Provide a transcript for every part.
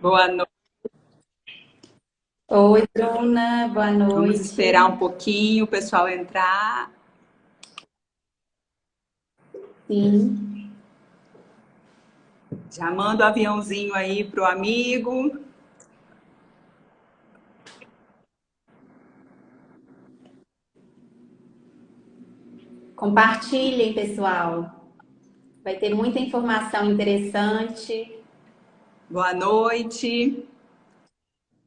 Boa noite. Oi, Bruna, boa Vamos noite. esperar um pouquinho o pessoal entrar. Sim, Já manda o aviãozinho aí pro amigo. compartilhem, pessoal. Vai ter muita informação interessante. Boa noite.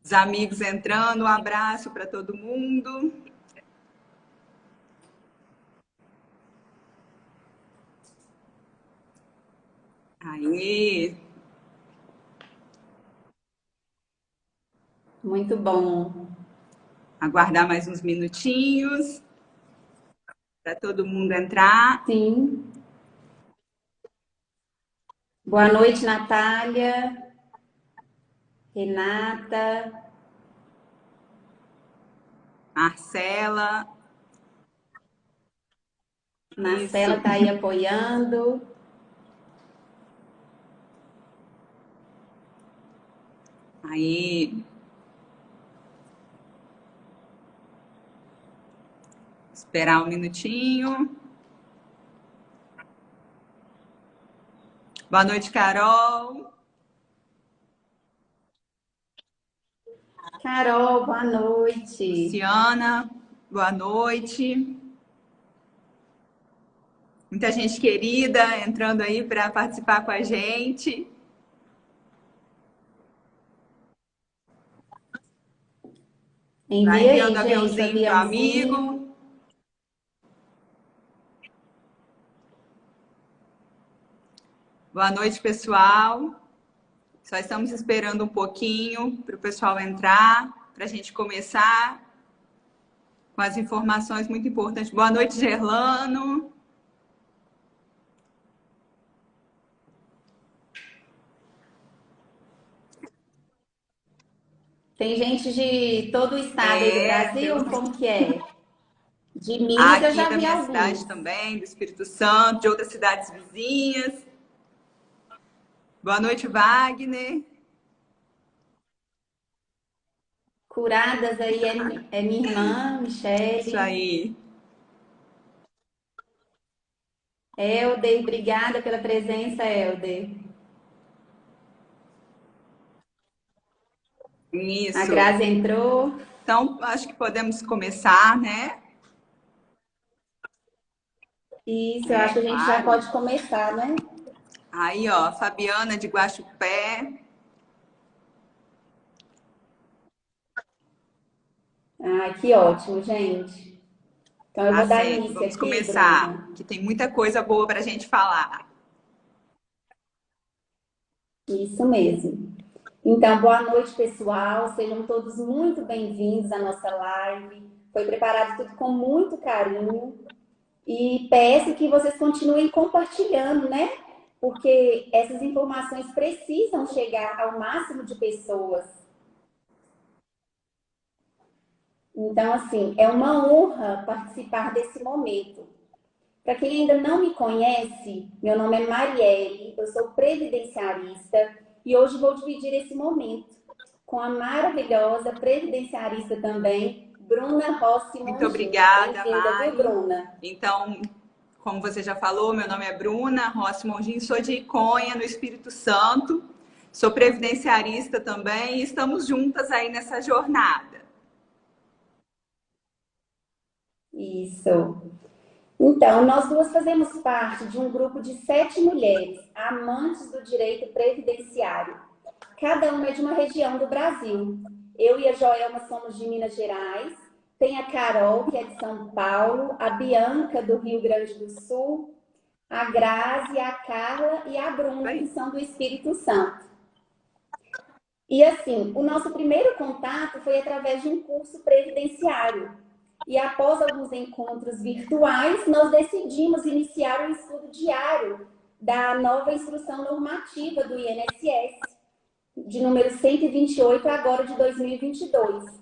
Os amigos entrando, um abraço para todo mundo. Aí, Muito bom. aguardar mais uns minutinhos para todo mundo entrar. Sim. Boa noite, Natália, Renata. Marcela, Marcela isso. está aí apoiando. Aí, esperar um minutinho. Boa noite, Carol. Carol, boa noite. Luciana, boa noite. Muita gente querida entrando aí para participar com a gente. Vai Envia enviando aí, gente, o aviãozinho pro aviãozinho. amigo. Boa noite, pessoal. Só estamos esperando um pouquinho para o pessoal entrar, para a gente começar com as informações muito importantes. Boa noite, Gerlano. Tem gente de todo o estado aí do Temos Brasil, como que é? De Minas eu aqui já da vi minha cidade alguns. também, do Espírito Santo, de outras cidades vizinhas. Boa noite, Wagner. Curadas aí é minha irmã, Isso Michele. aí. Helder, obrigada pela presença, Helder. A Isso. Grazi entrou. Então, acho que podemos começar, né? Isso, eu É, acho que a gente já claro. pode começar, né? Aí, ó, Fabiana de Guaxupé. Ah, que ótimo, gente. Então eu Tá vou dar certo, início vamos aqui, começar, Bruna. que tem muita coisa boa para a gente falar. Isso mesmo. Então, boa noite, pessoal. Sejam todos muito bem-vindos à nossa live. Foi preparado tudo com muito carinho. E peço que vocês continuem compartilhando, né? Porque essas informações precisam chegar ao máximo de pessoas. Então, assim, é uma honra participar desse momento. Para quem ainda não me conhece, meu nome é Marielle, eu sou previdenciarista e hoje vou dividir esse momento com a maravilhosa previdenciarista também, Bruna Rossi Muito Mongin. obrigada, Bem-vinda, viu, Mari. Bruna? Então, como você já falou, meu nome é Bruna Rossi Mongin, sou de Iconha, no Espírito Santo. Sou previdenciarista também e estamos juntas aí nessa jornada. Isso. Então, nós duas fazemos parte de um grupo de 7 mulheres, amantes do direito previdenciário. Cada uma é de uma região do Brasil. Eu e a Joelma somos de Minas Gerais, tem a Carol, que é de São Paulo, a Bianca, do Rio Grande do Sul, a Grazi, a Carla e a Bruna, que são do Espírito Santo. E assim, o nosso primeiro contato foi através de um curso previdenciário. E após alguns encontros virtuais, nós decidimos iniciar o estudo diário da nova instrução normativa do INSS, de número 128, agora de 2022.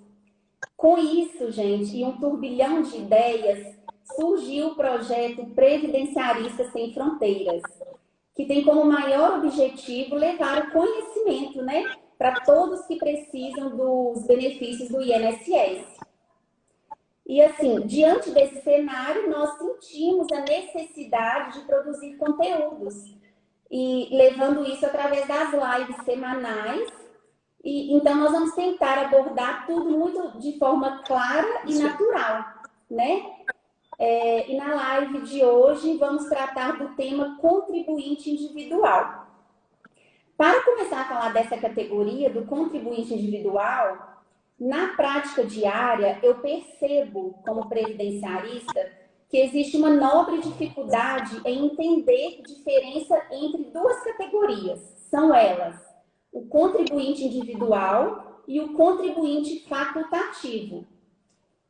Com isso, gente, e um turbilhão de ideias, surgiu o projeto Previdenciaristas Sem Fronteiras, que tem como maior objetivo levar o conhecimento, né, para todos que precisam dos benefícios do INSS. E assim, diante desse cenário, nós sentimos a necessidade de produzir conteúdos e levando isso através das lives semanais. E então nós vamos tentar abordar tudo muito de forma clara e natural, né? E na live de hoje vamos tratar do tema contribuinte individual. Para começar a falar dessa categoria do contribuinte individual, na prática diária eu percebo, como previdenciarista, que existe uma nobre dificuldade em entender a diferença entre duas categorias. São elas o contribuinte individual e o contribuinte facultativo.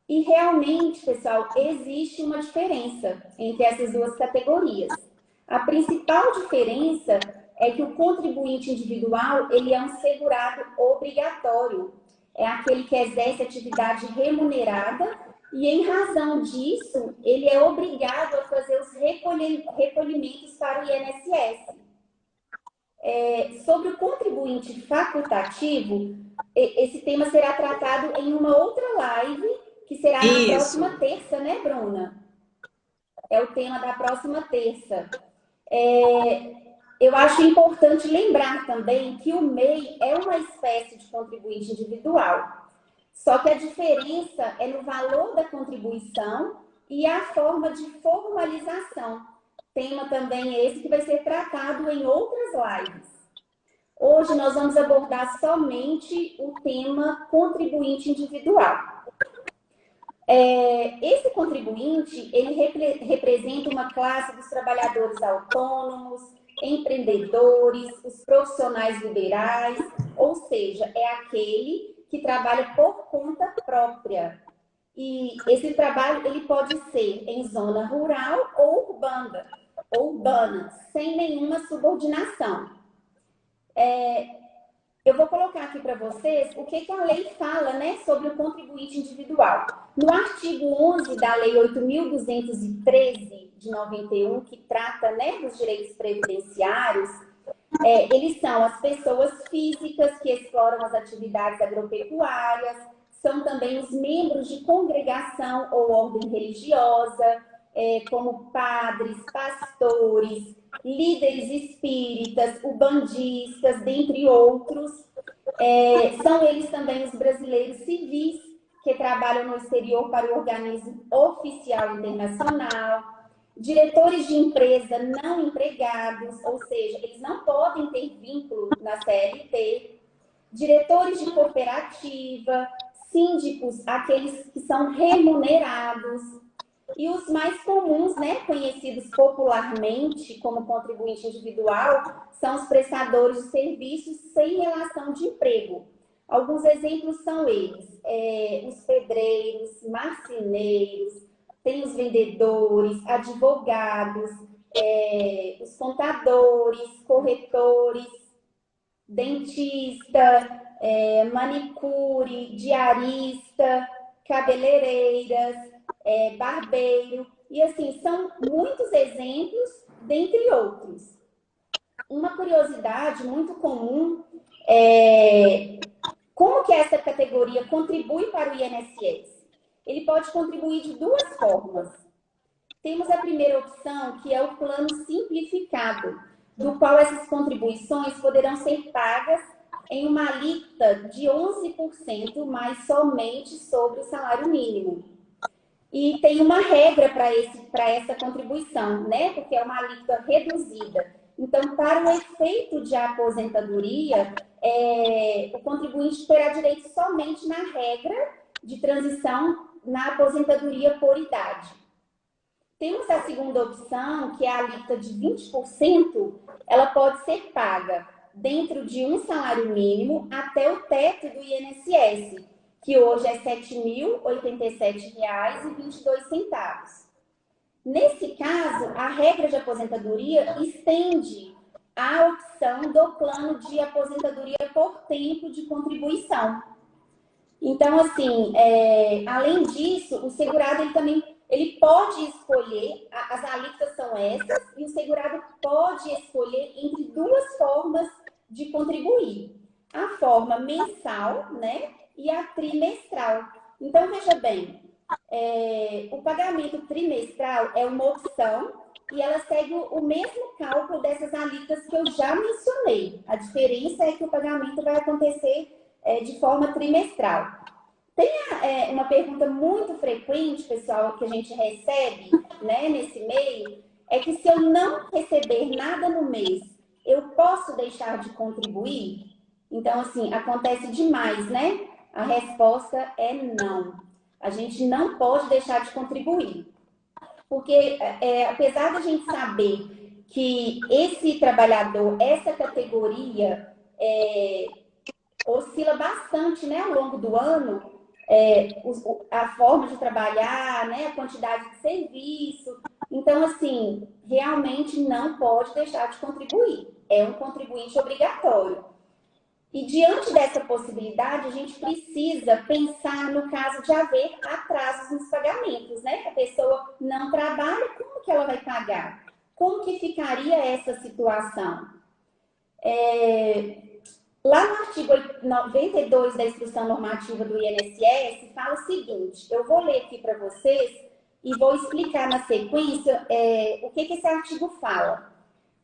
E realmente, pessoal, existe uma diferença entre essas duas categorias. A principal diferença é que o contribuinte individual, ele é um segurado obrigatório. É aquele que exerce atividade remunerada e, em razão disso, ele é obrigado a fazer os recolhimentos para o INSS. Sobre o contribuinte facultativo, esse tema será tratado em uma outra live, que será na próxima terça, né, Bruna? É o tema da próxima terça. Eu acho importante lembrar também que o MEI é uma espécie de contribuinte individual. Só que a diferença é no valor da contribuição e a forma de formalização. Tema também esse que vai ser tratado em outras lives. Hoje nós vamos abordar somente o tema contribuinte individual. Esse contribuinte, ele representa uma classe dos trabalhadores autônomos, empreendedores, os profissionais liberais, ou seja, é aquele que trabalha por conta própria. E esse trabalho ele pode ser em zona rural ou urbana, sem nenhuma subordinação. Eu vou colocar aqui para vocês o que a lei fala, né, sobre o contribuinte individual. No artigo 11 da Lei 8.213 de 91, que trata, né, dos direitos previdenciários, eles são as pessoas físicas que exploram as atividades agropecuárias, são também os membros de congregação ou ordem religiosa, como padres, pastores, líderes espíritas, ubandistas, dentre outros. São eles também os brasileiros civis que trabalham no exterior para o organismo oficial internacional, diretores de empresa não empregados, ou seja, eles não podem ter vínculo na CLT, diretores de cooperativa, síndicos, aqueles que são remunerados, e os mais comuns, né, conhecidos popularmente como contribuinte individual, são os prestadores de serviços sem relação de emprego. Alguns exemplos são eles, os pedreiros, marceneiros, tem os vendedores, advogados, os contadores, corretores, dentista, manicure, diarista, cabeleireiras, barbeiro, e assim, são muitos exemplos, dentre outros. Uma curiosidade muito comum é como que essa categoria contribui para o INSS? Ele pode contribuir de duas formas. Temos a primeira opção, que é o plano simplificado, do qual essas contribuições poderão ser pagas em uma alíquota de 11%, mas somente sobre o salário mínimo. E tem uma regra para essa contribuição, né? Porque é uma alíquota reduzida. Então, para o efeito de aposentadoria, o contribuinte terá direito somente na regra de transição na aposentadoria por idade. Temos a segunda opção, que é a alíquota de 20%, ela pode ser paga dentro de um salário mínimo até o teto do INSS, que hoje é R$ 7.087,22. Nesse caso, a regra de aposentadoria estende a opção do plano de aposentadoria por tempo de contribuição. Então, assim, além disso, o segurado ele também ele pode escolher, as alíquotas são essas, e o segurado pode escolher entre duas formas de contribuir. A forma mensal, né, e a trimestral. Então, veja bem, o pagamento trimestral é uma opção e ela segue o mesmo cálculo dessas alíquotas que eu já mencionei. A diferença é que o pagamento vai acontecer de forma trimestral. Tem uma pergunta muito frequente, pessoal, que a gente recebe, né, nesse e-mail, é que se eu não receber nada no mês, eu posso deixar de contribuir? Então, assim, acontece demais, né? A resposta é não. A gente não pode deixar de contribuir. Porque, apesar da gente saber que esse trabalhador, essa categoria, oscila bastante, né, ao longo do ano, a forma de trabalhar, né, a quantidade de serviço. Então, assim, realmente não pode deixar de contribuir. É um contribuinte obrigatório. E diante dessa possibilidade, a gente precisa pensar no caso de haver atrasos nos pagamentos, né? A pessoa não trabalha, como que ela vai pagar? Como que ficaria essa situação? Lá no artigo 92 da Instrução Normativa do INSS, fala o seguinte, eu vou ler aqui para vocês e vou explicar na sequência o que esse artigo fala.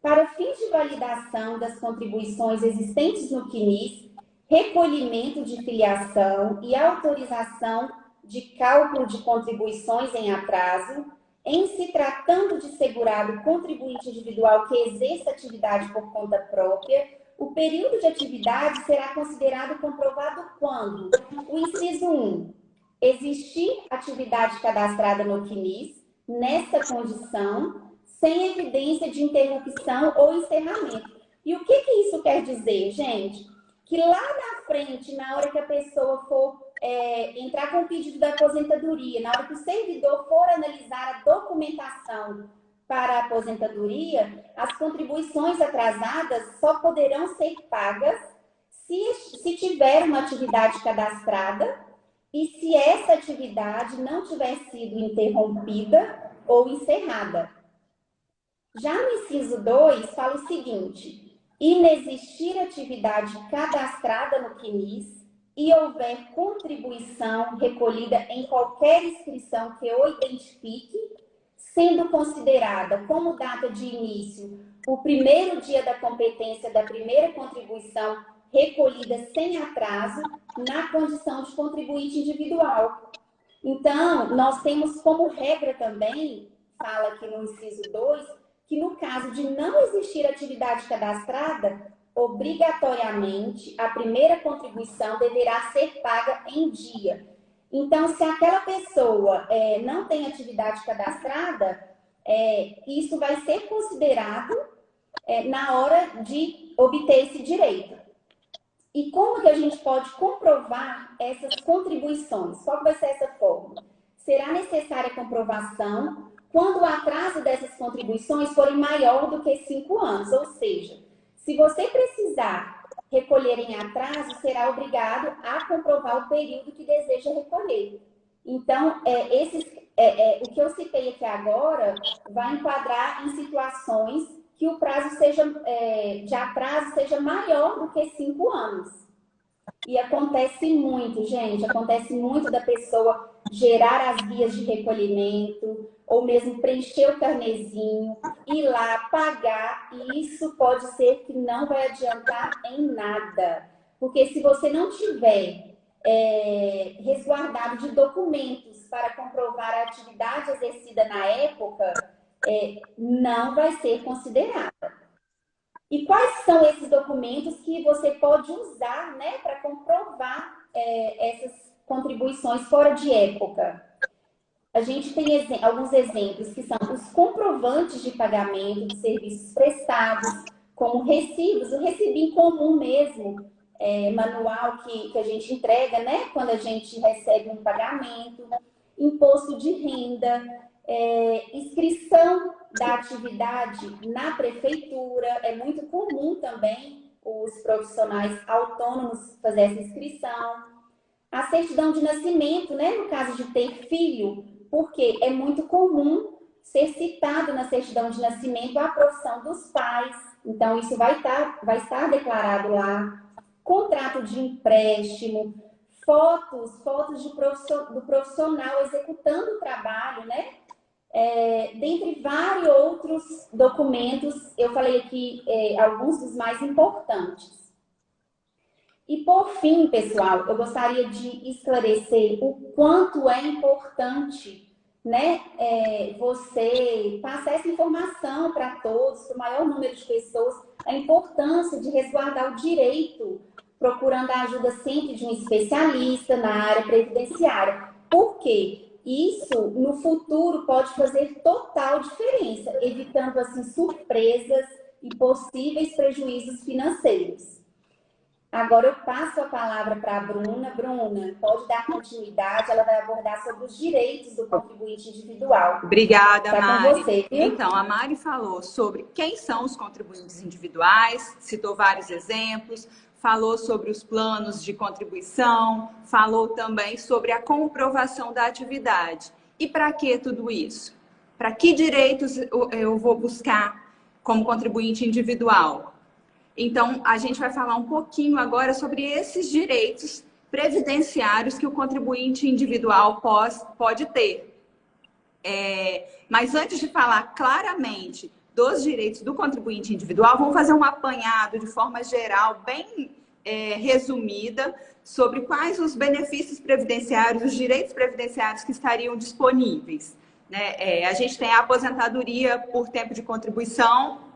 Para fins de validação das contribuições existentes no CNIS, recolhimento de filiação e autorização de cálculo de contribuições em atraso, em se tratando de segurado contribuinte individual que exerça atividade por conta própria, o período de atividade será considerado comprovado quando o inciso 1, existir atividade cadastrada no CNIS, nessa condição, sem evidência de interrupção ou encerramento. E o que isso quer dizer, gente? Que lá na frente, na hora que a pessoa for entrar com o pedido da aposentadoria, na hora que o servidor for analisar a documentação para a aposentadoria, as contribuições atrasadas só poderão ser pagas se tiver uma atividade cadastrada e se essa atividade não tiver sido interrompida ou encerrada. Já no inciso 2, fala o seguinte, inexistir atividade cadastrada no CNIS e houver contribuição recolhida em qualquer inscrição que o identifique, sendo considerada como data de início o primeiro dia da competência da primeira contribuição recolhida sem atraso, na condição de contribuinte individual. Então, nós temos como regra também, fala aqui no inciso 2, que no caso de não existir atividade cadastrada, obrigatoriamente a primeira contribuição deverá ser paga em dia. Então, se aquela pessoa não tem atividade cadastrada, isso vai ser considerado na hora de obter esse direito. E como que a gente pode comprovar essas contribuições? Qual vai ser essa forma? Será necessária a comprovação quando o atraso dessas contribuições forem maior do que 5 anos. Ou seja, se você precisar recolher em atraso, será obrigado a comprovar o período que deseja recolher. Então, o que eu citei aqui agora vai enquadrar em situações que o prazo de atraso seja maior do que 5 anos. E acontece muito, gente, acontece muito da pessoa gerar as guias de recolhimento, ou mesmo preencher o carnezinho, ir lá, pagar, e isso pode ser que não vai adiantar em nada. Porque se você não tiver resguardado de documentos para comprovar a atividade exercida na época, não vai ser considerada. E quais são esses documentos que você pode usar, né, para comprovar essas contribuições fora de época? A gente tem alguns exemplos que são os comprovantes de pagamento de serviços prestados, como recibos, o recibinho comum mesmo, manual que a gente entrega, né, quando a gente recebe um pagamento, imposto de renda, inscrição da atividade na prefeitura, é muito comum também os profissionais autônomos fazer essa inscrição, A certidão de nascimento, né, no caso de ter filho, porque é muito comum ser citado na certidão de nascimento a profissão dos pais. Então, isso vai estar declarado lá. Contrato de empréstimo, fotos do profissional executando o trabalho, né? Dentre vários outros documentos, eu falei aqui alguns dos mais importantes. E por fim, pessoal, eu gostaria de esclarecer o quanto é importante, né, você passar essa informação para todos, para o maior número de pessoas, a importância de resguardar o direito, procurando a ajuda sempre de um especialista na área previdenciária. Por quê? Isso, no futuro, pode fazer total diferença, evitando, assim, surpresas e possíveis prejuízos financeiros. Agora eu passo a palavra para a Bruna. Bruna, pode dar continuidade, ela vai abordar sobre os direitos do contribuinte individual. Obrigada, Mari. Tá com você, viu? Então, a Mari falou sobre quem são os contribuintes individuais, citou vários exemplos, falou sobre os planos de contribuição, falou também sobre a comprovação da atividade. E para que tudo isso? Para que direitos eu vou buscar como contribuinte individual? Então, a gente vai falar um pouquinho agora sobre esses direitos previdenciários que o contribuinte individual pode ter. Mas antes de falar claramente dos direitos do contribuinte individual, vamos fazer um apanhado de forma geral, bem resumida, sobre quais os benefícios previdenciários, os direitos previdenciários que estariam disponíveis. Né? A gente tem a aposentadoria por tempo de contribuição,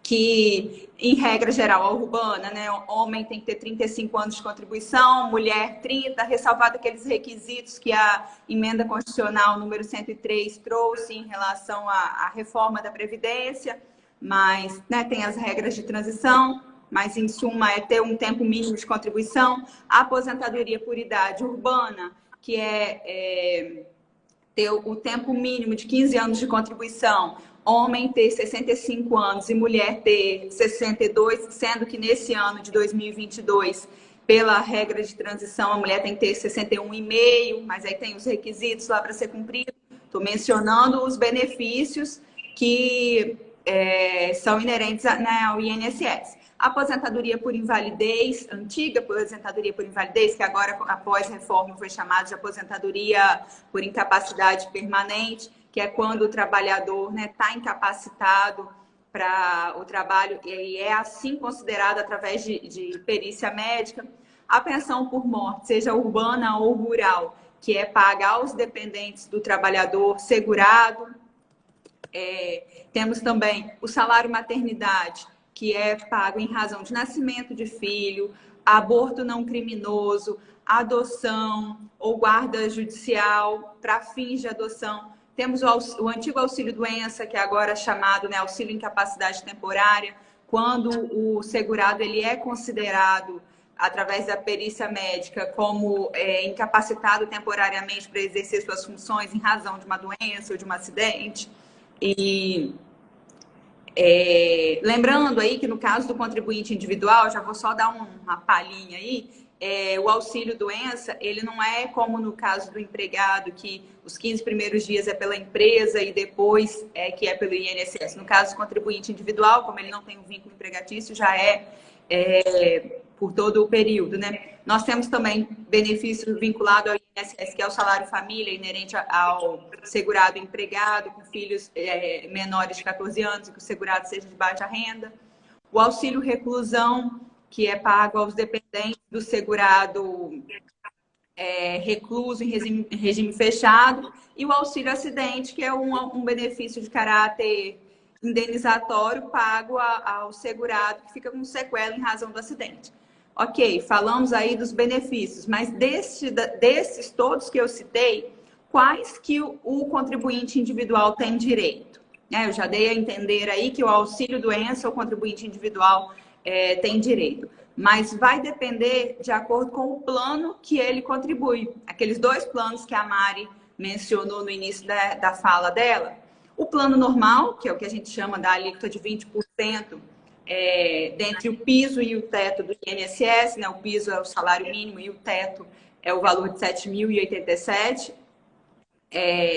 que, em regra geral, a urbana, né? Homem tem que ter 35 anos de contribuição, mulher 30, ressalvado aqueles requisitos que a emenda constitucional número 103 trouxe em relação à reforma da Previdência, mas, né, tem as regras de transição, mas, em suma, é ter um tempo mínimo de contribuição. A aposentadoria por idade urbana, que é ter o tempo mínimo de 15 anos de contribuição, homem ter 65 anos e mulher ter 62, sendo que nesse ano de 2022, pela regra de transição, a mulher tem que ter 61,5, mas aí tem os requisitos lá para ser cumprido. Estou mencionando os benefícios que são inerentes ao INSS. Aposentadoria por invalidez, antiga aposentadoria por invalidez, que agora, após reforma, foi chamada de aposentadoria por incapacidade permanente, que é quando o trabalhador está incapacitado para o trabalho e é assim considerado através de perícia médica. A pensão por morte, seja urbana ou rural, que é paga aos dependentes do trabalhador segurado. Temos também o salário maternidade, que é pago em razão de nascimento de filho, aborto não criminoso, adoção ou guarda judicial para fins de adoção. Temos o antigo auxílio-doença, que é agora chamado, né, auxílio incapacidade temporária, quando o segurado ele é considerado, através da perícia médica, como incapacitado temporariamente para exercer suas funções em razão de uma doença ou de um acidente. E lembrando aí que no caso do contribuinte individual, já vou só dar uma palhinha aí, o auxílio-doença, ele não é como no caso do empregado, que os 15 primeiros dias é pela empresa e depois que é pelo INSS. No caso do contribuinte individual, como ele não tem um vínculo empregatício, já por todo o período, né? Nós temos também benefício vinculado ao INSS, que é o salário família, inerente ao segurado empregado, com filhos menores de 14 anos e que o segurado seja de baixa renda. O auxílio reclusão, que é pago aos dependentes do segurado recluso em regime fechado, e o auxílio acidente, que é um benefício de caráter indenizatório pago ao segurado que fica com sequela em razão do acidente. Ok, falamos aí dos benefícios, mas desses todos que eu citei, quais que o contribuinte individual tem direito? Eu já dei a entender aí que o auxílio-doença, o contribuinte individual tem direito. Mas vai depender de acordo com o plano que ele contribui. Aqueles 2 planos que a Mari mencionou no início da fala dela. O plano normal, que é o que a gente chama da alíquota de 20%, dentre o piso e o teto do INSS, né? O piso é o salário mínimo e o teto é o valor de R$ 7.087.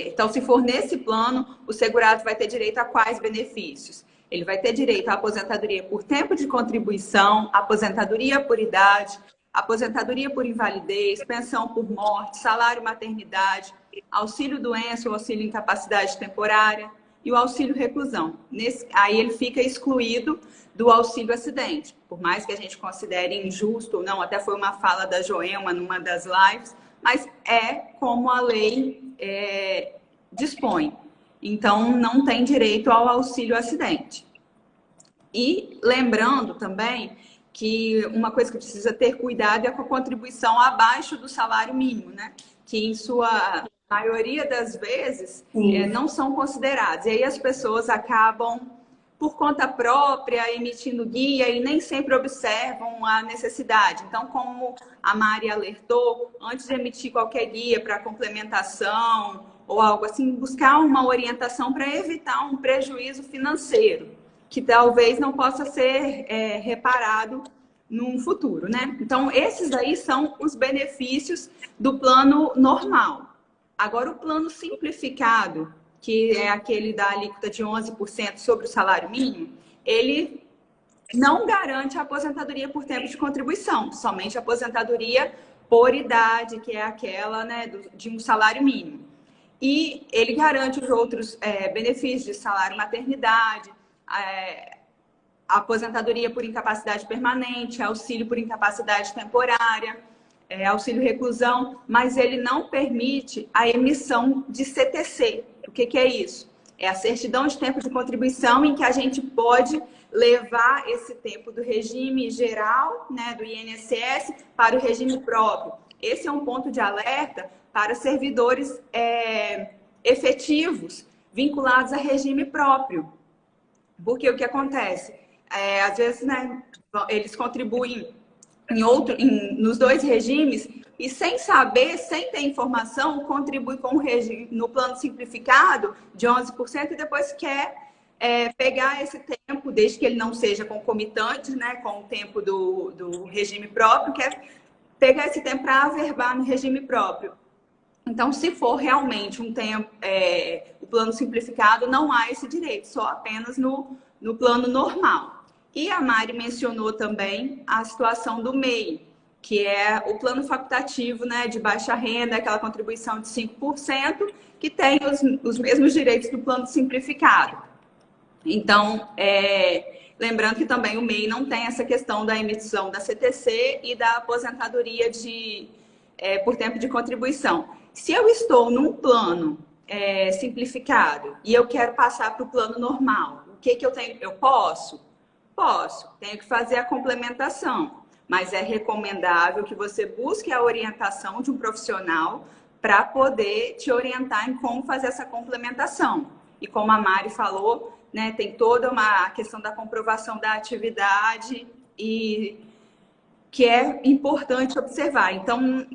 Então, se for nesse plano, o segurado vai ter direito a quais benefícios? Ele vai ter direito à aposentadoria por tempo de contribuição, aposentadoria por idade, aposentadoria por invalidez, pensão por morte, salário maternidade, auxílio doença ou auxílio incapacidade temporária e o auxílio reclusão. Aí ele fica excluído do auxílio acidente. Por mais que a gente considere injusto ou não, até foi uma fala da Joelma numa das lives, mas é como a lei dispõe. Então, não tem direito ao auxílio acidente. E lembrando também que uma coisa que precisa ter cuidado é com a contribuição abaixo do salário mínimo, né? Que em sua maioria das vezes não são considerados. E aí as pessoas acabam, por conta própria, emitindo guia e nem sempre observam a necessidade. Então, como a Mari alertou, antes de emitir qualquer guia para complementação ou algo assim, buscar uma orientação para evitar um prejuízo financeiro, que talvez não possa ser reparado no futuro, né? Então, esses aí são os benefícios do plano normal. Agora, o plano simplificado, que é aquele da alíquota de 11% sobre o salário mínimo, ele não garante a aposentadoria por tempo de contribuição, somente a aposentadoria por idade, que é aquela, né, de um salário mínimo. E ele garante os outros benefícios de salário maternidade, a aposentadoria por incapacidade permanente, auxílio por incapacidade temporária, auxílio reclusão, mas ele não permite a emissão de CTC. O que é isso? É a certidão de tempo de contribuição em que a gente pode levar esse tempo do regime geral, né, do INSS, para o regime próprio. Esse é um ponto de alerta para servidores efetivos vinculados a regime próprio. Porque o que acontece? Às vezes, né, eles contribuem nos dois regimes e sem saber, sem ter informação, contribui com o regime no plano simplificado de 11% e depois quer pegar esse tempo, desde que ele não seja concomitante, né, com o tempo do regime próprio, quer pegar esse tempo para averbar no regime próprio. Então, se for realmente um tempo, o plano simplificado, não há esse direito, só apenas no plano normal. E a Mari mencionou também a situação do MEI, que é o plano facultativo, né, de baixa renda, aquela contribuição de 5%, que tem os mesmos direitos do plano simplificado. Então, lembrando que também o MEI não tem essa questão da emissão da CTC e da aposentadoria por tempo de contribuição. Se eu estou num plano simplificado e eu quero passar para o plano normal, o que eu tenho? Eu posso? Posso. Tenho que fazer a complementação. Mas é recomendável que você busque a orientação de um profissional para poder te orientar em como fazer essa complementação. E como a Mari falou, né, tem toda uma questão da comprovação da atividade e que é importante observar. Então,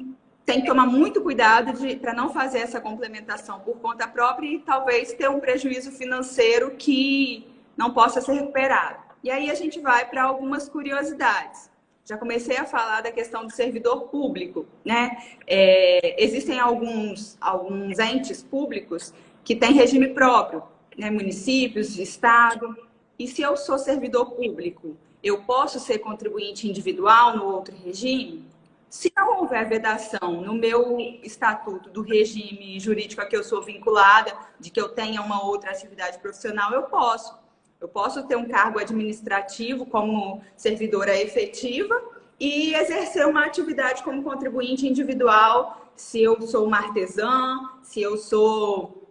tem que tomar muito cuidado para não fazer essa complementação por conta própria e talvez ter um prejuízo financeiro que não possa ser recuperado. E aí a gente vai para algumas curiosidades. Já comecei a falar da questão do servidor público, né? Existem alguns entes públicos que têm regime próprio, né? Municípios, estado. E se eu sou servidor público, eu posso ser contribuinte individual no outro regime? Se não houver vedação no meu estatuto do regime jurídico a que eu sou vinculada, de que eu tenha uma outra atividade profissional, eu posso. Eu posso ter um cargo administrativo como servidora efetiva e exercer uma atividade como contribuinte individual, se eu sou uma artesã, se eu sou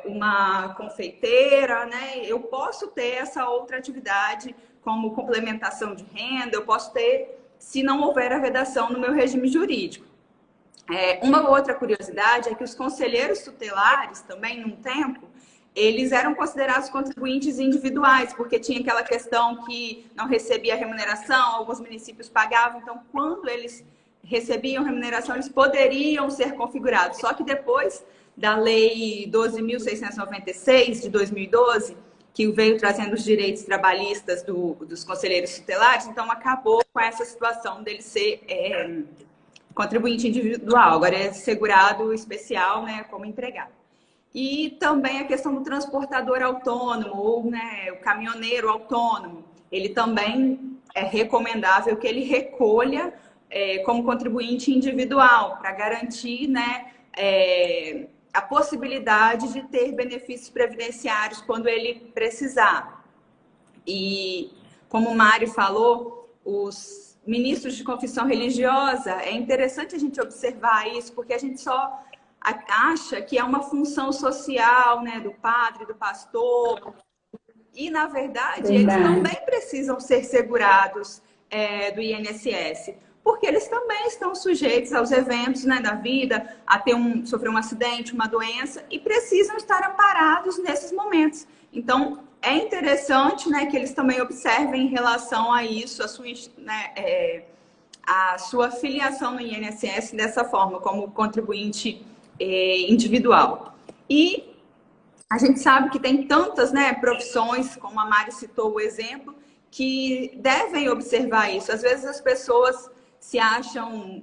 uma confeiteira, né? Eu posso ter essa outra atividade como complementação de renda, eu posso ter, se não houver a vedação no meu regime jurídico. Uma outra curiosidade é que os conselheiros tutelares também, num tempo, eles eram considerados contribuintes individuais, porque tinha aquela questão que não recebia remuneração, alguns municípios pagavam, então quando eles recebiam remuneração, eles poderiam ser configurados. Só que depois da Lei 12.696, de 2012, que veio trazendo os direitos trabalhistas dos conselheiros tutelares, então acabou com essa situação dele ser contribuinte individual, agora é segurado especial, né, como empregado. E também a questão do transportador autônomo, ou né, o caminhoneiro autônomo. Ele também é recomendável que ele recolha como contribuinte individual, para garantir, né, a possibilidade de ter benefícios previdenciários quando ele precisar. E, como o Mário falou, os ministros de confissão religiosa, é interessante a gente observar isso, porque a gente só acha que é uma função social, né, do padre, do pastor, e, na verdade, eles também precisam ser segurados do INSS, porque eles também estão sujeitos aos eventos, né, da vida, a sofrer um acidente, uma doença, e precisam estar amparados nesses momentos. Então, é interessante, né, que eles também observem em relação a isso, a sua filiação no INSS dessa forma, como contribuinte individual. E a gente sabe que tem tantas, né, profissões, como a Mari citou o exemplo, que devem observar isso. Às vezes as pessoas se acham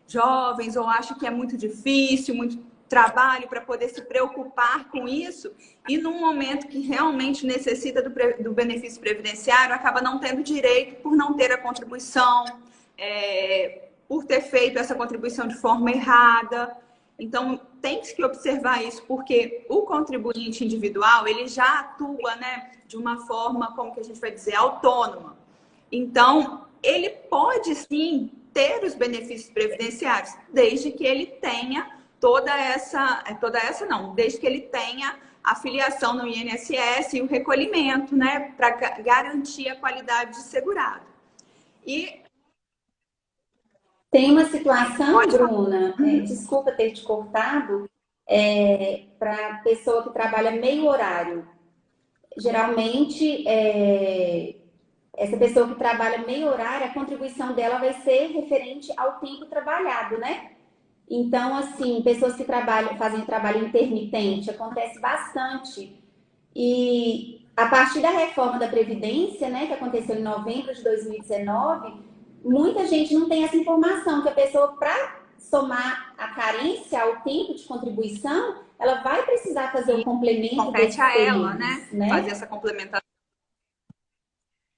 jovens ou acham que é muito difícil, muito trabalho para poder se preocupar com isso, e num momento que realmente necessita do benefício previdenciário, acaba não tendo direito por não ter a contribuição, por ter feito essa contribuição de forma errada. Então, tem que observar isso, porque o contribuinte individual, ele já atua, né, de uma forma, como que a gente vai dizer, autônoma. Então, ele pode, sim, ter os benefícios previdenciários, desde que ele tenha desde que ele tenha a filiação no INSS e o recolhimento, né, para garantir a qualidade de segurado. E tem uma situação, Bruna, desculpa ter te cortado, para a pessoa que trabalha meio horário. Geralmente, essa pessoa que trabalha meio horário, a contribuição dela vai ser referente ao tempo trabalhado, né? Então, assim, pessoas que fazem trabalho intermitente, acontece bastante. E a partir da reforma da Previdência, né, que aconteceu em novembro de 2019, muita gente não tem essa informação, que a pessoa, para somar a carência ao tempo de contribuição, ela vai precisar fazer o complemento. Compete a ela, né? Fazer essa complementação.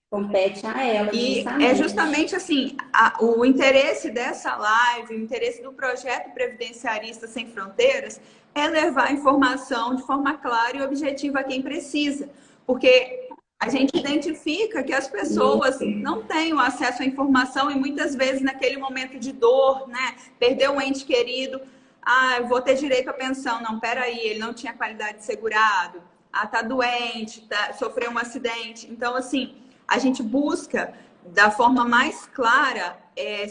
Compete a ela, e é justamente assim, o interesse dessa live, o interesse do projeto Previdenciarista Sem Fronteiras é levar a informação de forma clara e objetiva a quem precisa, porque a gente identifica que as pessoas não têm o acesso à informação e muitas vezes naquele momento de dor, né, perdeu um ente querido, eu vou ter direito à pensão, não, peraí, ele não tinha qualidade de segurado, tá doente, sofreu um acidente, então assim, a gente busca da forma mais clara,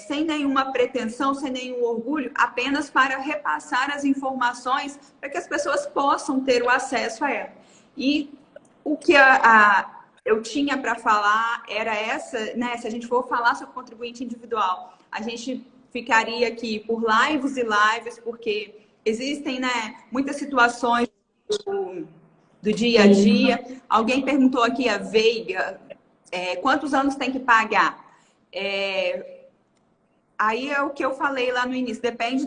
sem nenhuma pretensão, sem nenhum orgulho, apenas para repassar as informações para que as pessoas possam ter o acesso a ela. E o que eu tinha para falar era essa, né? Se a gente for falar sobre contribuinte individual, a gente ficaria aqui por lives e lives, porque existem, né, muitas situações do dia a dia. Alguém perguntou aqui, a Veiga, quantos anos tem que pagar? Aí é o que eu falei lá no início, depende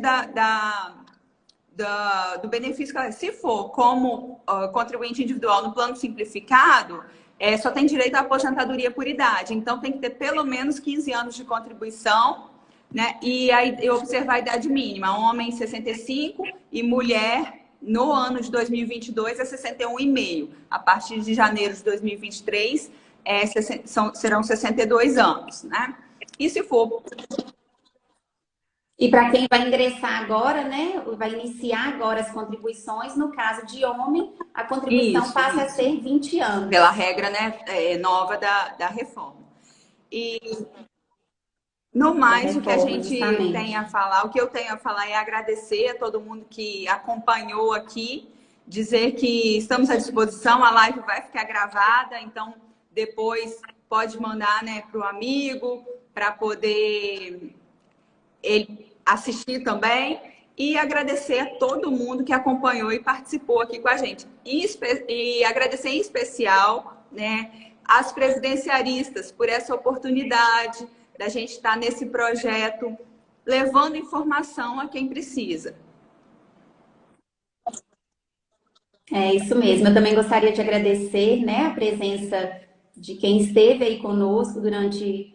do benefício. Se for como contribuinte individual no plano simplificado, só tem direito à aposentadoria por idade. Então, tem que ter pelo menos 15 anos de contribuição, né? E aí observar a idade mínima. Homem, 65 e mulher, no ano de 2022, é 61,5. A partir de janeiro de 2023, serão 62 anos, né? E se for... E para quem vai ingressar agora, né, vai iniciar agora as contribuições, no caso de homem, a contribuição passa a ser 20 anos. Pela regra, né, nova da reforma. E no mais, o que a gente tem a falar, o que eu tenho a falar é agradecer a todo mundo que acompanhou aqui, dizer que estamos à disposição, a live vai ficar gravada, então depois pode mandar, né, para o amigo, para poder ele assistir também, e agradecer a todo mundo que acompanhou e participou aqui com a gente. E agradecer em especial, né, as previdenciaristas por essa oportunidade da gente estar nesse projeto levando informação a quem precisa. É isso mesmo. Eu também gostaria de agradecer, né, a presença de quem esteve aí conosco durante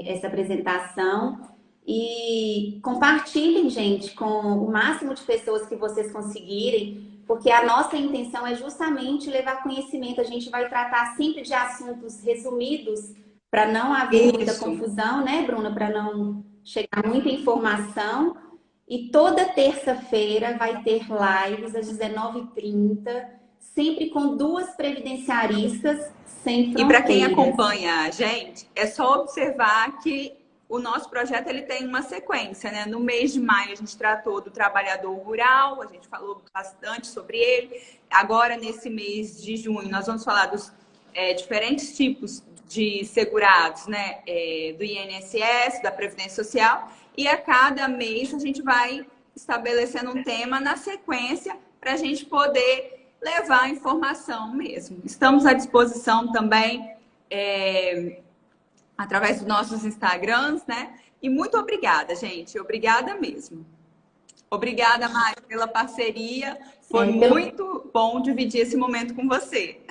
essa apresentação. E compartilhem, gente, com o máximo de pessoas que vocês conseguirem, porque a nossa intenção é justamente levar conhecimento. A gente vai tratar sempre de assuntos resumidos, para não haver muita Isso. confusão, né, Bruna? Para não chegar muita informação. E toda terça-feira vai ter lives às 19h30, sempre com duas previdenciaristas sem E para quem fronteiras. acompanha a gente, é só observar que o nosso projeto ele tem uma sequência, né? No mês de maio a gente tratou do trabalhador rural, a gente falou bastante sobre ele. Agora, nesse mês de junho, nós vamos falar dos diferentes tipos de segurados, né? Do INSS, da Previdência Social. E a cada mês a gente vai estabelecendo um tema na sequência para a gente poder levar a informação mesmo. Estamos à disposição também através dos nossos Instagrams, né? E muito obrigada, gente. Obrigada mesmo. Obrigada, Mari, pela parceria. Foi muito bom dividir esse momento com você.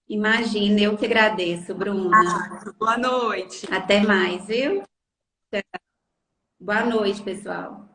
Imagina, eu que agradeço, Bruna. Boa noite. Até mais, viu? Boa noite, pessoal.